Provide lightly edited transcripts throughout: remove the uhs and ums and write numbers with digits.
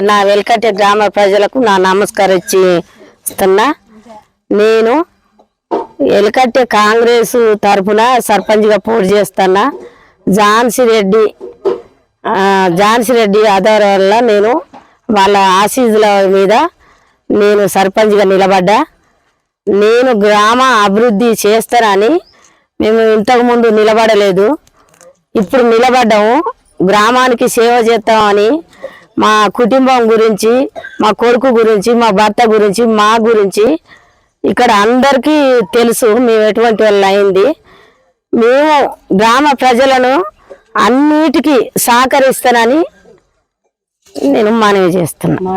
నా వెల్కట్టే గ్రామ ప్రజలకు నా నమస్కారం ఇస్తున్నా. నేను వెల్కట్టే కాంగ్రెస్ తరఫున సర్పంచ్గా పోటీ చేస్తున్నా. ఝాన్సీ రెడ్డి ఆధారంలో నేను వాళ్ళ ఆశీస్సుల మీద నేను సర్పంచ్గా నిలబడ్డా. నేను గ్రామ అభివృద్ధి చేస్తానని మేము ఇంతకుముందు నిలబడలేదు, ఇప్పుడు నిలబడ్డాము. గ్రామానికి సేవ చేస్తామని మా కుటుంబం గురించి, మా కొడుకు గురించి, మా భర్త గురించి, మా గురించి ఇక్కడ అందరికీ తెలుసు మేము ఎటువంటి వాళ్ళు అయింది. మేము గ్రామ ప్రజలను అన్నిటికీ సహకరిస్తానని నేను మనవి చేస్తున్నా.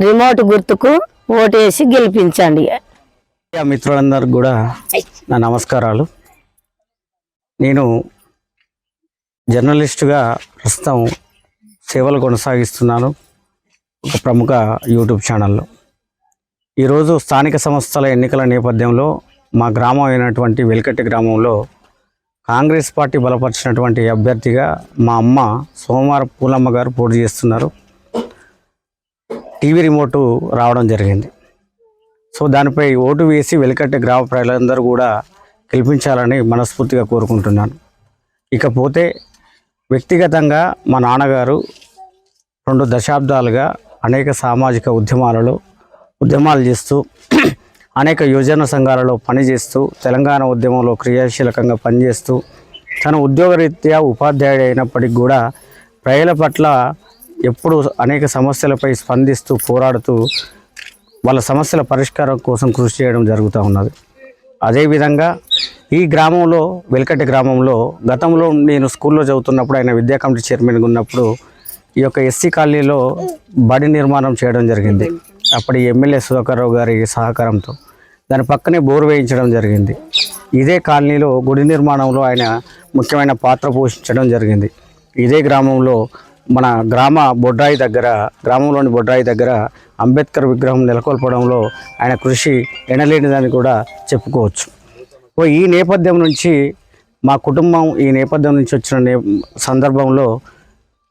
రిమోట్ గుర్తుకు ఓటేసి గెలిపించండి. మిత్రులందరికీ కూడా నా నమస్కారాలు. నేను జర్నలిస్టుగా ప్రస్తుతం సేవలు కొనసాగిస్తున్నాను ఒక ప్రముఖ యూట్యూబ్ ఛానల్లో. ఈరోజు స్థానిక సంస్థల ఎన్నికల నేపథ్యంలో మా గ్రామం అయినటువంటి వెల్కట్టి గ్రామంలో కాంగ్రెస్ పార్టీ బలపరిచినటువంటి అభ్యర్థిగా మా అమ్మ సోమవారం పూలమ్మ గారు పోటీ చేస్తున్నారు. టీవీ రిమోటు రావడం జరిగింది. సో దానిపై ఓటు వేసి వెల్కట్టి గ్రామ ప్రజలందరూ కూడా గెలిపించాలని మనస్ఫూర్తిగా కోరుకుంటున్నాను. ఇకపోతే వ్యక్తిగతంగా మా నాన్నగారు 2 దశాబ్దాలుగా అనేక సామాజిక ఉద్యమాలు చేస్తూ అనేక యువజన సంఘాలలో పనిచేస్తూ తెలంగాణ ఉద్యమంలో క్రియాశీలకంగా పనిచేస్తూ తన ఉద్యోగరీత్యా ఉపాధ్యాయుడు అయినప్పటికీ కూడా ప్రజల పట్ల ఎప్పుడు అనేక సమస్యలపై స్పందిస్తూ పోరాడుతూ వాళ్ళ సమస్యల పరిష్కారం కోసం కృషి చేయడం జరుగుతూ ఉన్నది. అదేవిధంగా ఈ గ్రామంలో వెల్కట్టి గ్రామంలో గతంలో నేను స్కూల్లో చదువుతున్నప్పుడు ఆయన విద్యా కమిటీ చైర్మన్గా ఉన్నప్పుడు ఈ యొక్క ఎస్సీ కాలనీలో బడి నిర్మాణం చేయడం జరిగింది. అప్పటి ఎమ్మెల్యే సుధాకర్రావు గారి సహకారంతో దాని పక్కనే బోరు వేయించడం జరిగింది. ఇదే కాలనీలో గుడి నిర్మాణంలో ఆయన ముఖ్యమైన పాత్ర పోషించడం జరిగింది. ఇదే గ్రామంలో మన గ్రామంలోని బొడ్రాయి దగ్గర అంబేద్కర్ విగ్రహం నెలకొల్పడంలో ఆయన కృషి ఎనలేనిదని కూడా చెప్పుకోవచ్చు. ఈ నేపథ్యం నుంచి మా కుటుంబం ఈ నేపథ్యం నుంచి వచ్చిన సందర్భంలో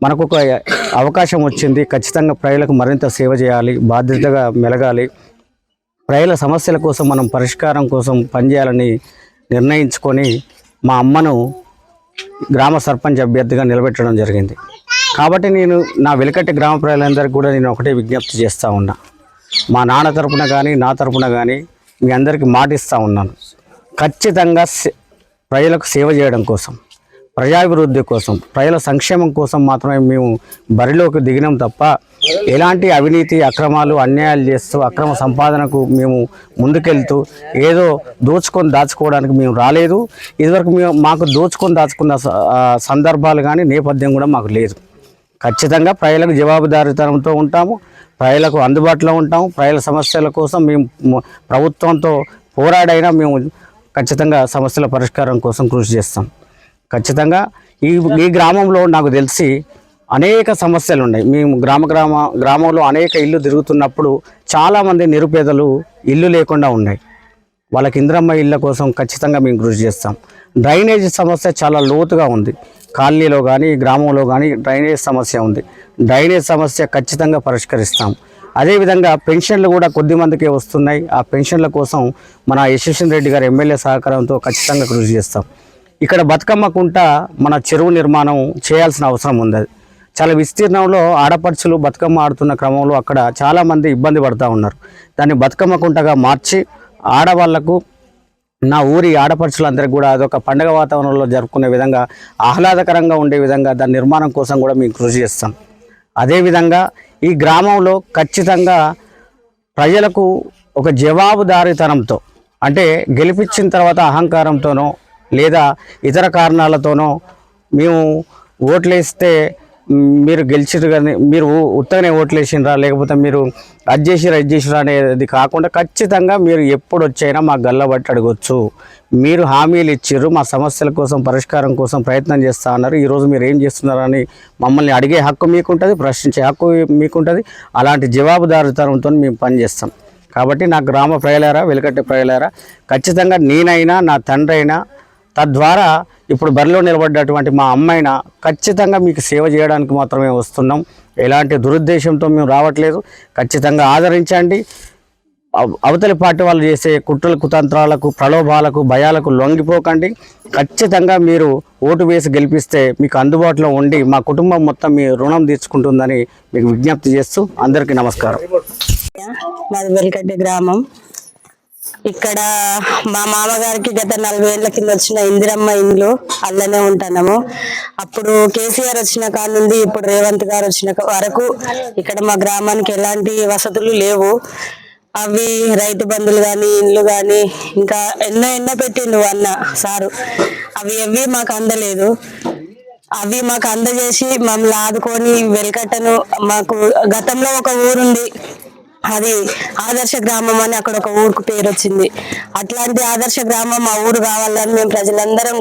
మనకు ఒక అవకాశం వచ్చింది. ఖచ్చితంగా ప్రజలకు మరింత సేవ చేయాలి, బాధ్యతగా మెలగాలి, ప్రజల సమస్యల కోసం మనం పరిష్కారం కోసం పనిచేయాలని నిర్ణయించుకొని మా అమ్మను గ్రామ సర్పంచ్ అభ్యర్థిగా నిలబెట్టడం జరిగింది. కాబట్టి నేను నా వెల్కట్టి గ్రామ ప్రజలందరికీ కూడా నేను ఒకటే విజ్ఞప్తి చేస్తూ ఉన్నా. మా నాన్న తరపున కానీ నా తరపున కానీ మీ అందరికీ మాటిస్తూ ఉన్నాను. ఖచ్చితంగా ప్రజలకు సేవ చేయడం కోసం, ప్రజాభివృద్ధి కోసం, ప్రజల సంక్షేమం కోసం మాత్రమే మేము బరిలోకి దిగినాం తప్ప ఎలాంటి అవినీతి అక్రమాలు అన్యాయాలు చేస్తూ అక్రమ సంపాదనకు మేము ముందుకెళ్తూ ఏదో దాచుకోవడానికి మేము రాలేదు. ఇదివరకు మాకు దాచుకున్న సందర్భాలు కానీ నేపథ్యం కూడా మాకు లేదు. ఖచ్చితంగా ప్రజలకు జవాబుదారీతనంతో ఉంటాము, ప్రజలకు అందుబాటులో ఉంటాము. ప్రజల సమస్యల కోసం మేము ప్రభుత్వంతో పోరాడైనా మేము ఖచ్చితంగా సమస్యల పరిష్కారం కోసం కృషి చేస్తాం. ఖచ్చితంగా ఈ గ్రామంలో నాకు తెలిసి అనేక సమస్యలు ఉన్నాయి. మేము గ్రామంలో అనేక ఇల్లు తిరుగుతున్నప్పుడు చాలామంది నిరుపేదలు ఇల్లు లేకుండా ఉన్నాయి. వాళ్ళకి ఇంద్రమ్మ ఇళ్ళ కోసం ఖచ్చితంగా మేము కృషి చేస్తాం. డ్రైనేజ్ సమస్య చాలా లోతుగా ఉంది. కాలనీలో కానీ గ్రామంలో కానీ డ్రైనేజ్ సమస్య ఉంది. డ్రైనేజ్ సమస్య ఖచ్చితంగా పరిష్కరిస్తాం. అదేవిధంగా పెన్షన్లు కూడా కొద్ది మందికే వస్తున్నాయి. ఆ పెన్షన్ల కోసం మన యశస్విని రెడ్డి గారి ఎమ్మెల్యే సహకారంతో ఖచ్చితంగా కృషి చేస్తాం. ఇక్కడ బతుకమ్మ కుంట మన చెరువు నిర్మాణం చేయాల్సిన అవసరం ఉంది. చాలా విస్తీర్ణంలో ఆడపడుచులు బతుకమ్మ ఆడుతున్న క్రమంలో అక్కడ చాలామంది ఇబ్బంది పడుతూ ఉన్నారు. దాన్ని బతుకమ్మ కుంటగా మార్చి ఆడవాళ్లకు, నా ఊరి ఆడపడుచులందరికీ కూడా అదొక పండగ వాతావరణంలో జరుపుకునే విధంగా ఆహ్లాదకరంగా ఉండే విధంగా దాని నిర్మాణం కోసం కూడా మేము కృషి చేస్తాం. అదేవిధంగా ఈ గ్రామంలో ఖచ్చితంగా ప్రజలకు ఒక జవాబుదారీతనంతో, అంటే గెలిపించిన తర్వాత అహంకారంతోనో లేదా ఇతర కారణాలతోనో మేము ఓట్లేస్తే మీరు గెలిచిరు కానీ మీరు ఉత్తగానే ఓట్లేసినరా లేకపోతే మీరు అది చేసిరా అనేది కాకుండా ఖచ్చితంగా మీరు ఎప్పుడు వచ్చైనా మా గల్లబట్టి అడగొచ్చు. మీరు హామీలు ఇచ్చిర్రు, మా సమస్యల కోసం పరిష్కారం కోసం ప్రయత్నం చేస్తా అన్నారు. ఈరోజు మీరు ఏం చేస్తున్నారని మమ్మల్ని అడిగే హక్కు మీకుంటుంది, ప్రశ్నించే హక్కు మీకుంటుంది. అలాంటి జవాబుదారీతనంతో మేము పనిచేస్తాం. కాబట్టి నా గ్రామ ప్రజలారా, వెల్కట్టి ప్రజలారా, ఖచ్చితంగా నేనైనా నా తండ్రి అయినా తద్వారా ఇప్పుడు బరిలో నిలబడ్డటువంటి మా అమ్మాయిన ఖచ్చితంగా మీకు సేవ చేయడానికి మాత్రమే వస్తున్నాం. ఎలాంటి దురుద్దేశంతో మేము రావట్లేదు. ఖచ్చితంగా ఆదరించండి. అవతలి పార్టీ వాళ్ళు చేసే కుట్రల కుతంత్రాలకు, ప్రలోభాలకు, భయాలకు లొంగిపోకండి. ఖచ్చితంగా మీరు ఓటు వేసి గెలిపిస్తే మీకు అందుబాటులో ఉండి మా కుటుంబం మొత్తం మీ రుణం తీర్చుకుంటుందని మీకు విజ్ఞప్తి చేస్తూ అందరికీ నమస్కారం. మాది వెల్కట్టి గ్రామం. ఇక్కడ మా మామగారికి గత 40 ఏళ్ల కింద వచ్చిన ఇందిరమ్మ ఇండ్లు అల్లనే ఉంటున్నాము. అప్పుడు కేసీఆర్ వచ్చిన కాడ నుండి ఇప్పుడు రేవంత్ గారు వచ్చిన వరకు ఇక్కడ మా గ్రామానికి ఎలాంటి వసతులు లేవు. అవి రైతు బంధులు కానీ, ఇండ్లు కానీ, ఇంకా ఎన్నో పెట్టిండు అన్న సారు. అవి ఎవి మాకు అందలేదు. అవి మాకు అందజేసి మమ్మల్ని ఆదుకొని వెల్కట్టను, మాకు గతంలో ఒక ఊరుంది, అది ఆదర్శ గ్రామం అని అక్కడ ఒక ఊరుకు పేరు వచ్చింది. అట్లాంటి ఆదర్శ గ్రామం మా ఊరు కావాలని మేము ప్రజలందరం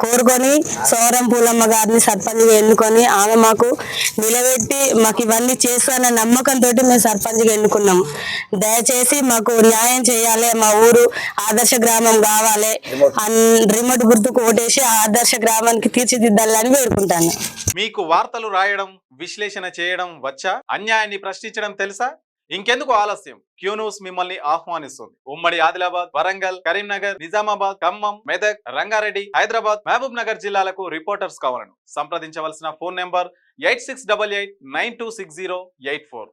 కోరుకొని సోరం పూలమ్మ గారిని సర్పంచ్గా ఎన్నుకొని ఆమె మాకు నిలబెట్టి మాకు ఇవన్నీ చేస్తానన్న నమ్మకంతో మేము సర్పంచ్గా ఎన్నుకున్నాం. దయచేసి మాకు న్యాయం చేయాలి, మా ఊరు ఆదర్శ గ్రామం కావాలి, రిమోట్ గుర్తుకు ఓటేసి ఆదర్శ గ్రామానికి తీర్చిదిద్దాలని వేడుకుంటాను. మీకు వార్తలు రాయడం, విశ్లేషణ చేయడం వచ్చా? అన్యాయాన్ని ప్రశ్నించడం తెలుసా? ఇంకెందుకు ఆలస్యం? క్యూ న్యూస్ మిమ్మల్ని ఆహ్వానిస్తుంది. ఉమ్మడి ఆదిలాబాద్, వరంగల్, కరీంనగర్, నిజామాబాద్, ఖమ్మం, మెదక్, రంగారెడ్డి, హైదరాబాద్, మహబూబ్ నగర్ జిల్లాలకు రిపోర్టర్స్ కావాలను సంప్రదించవలసిన ఫోన్ నెంబర్ 8688926084.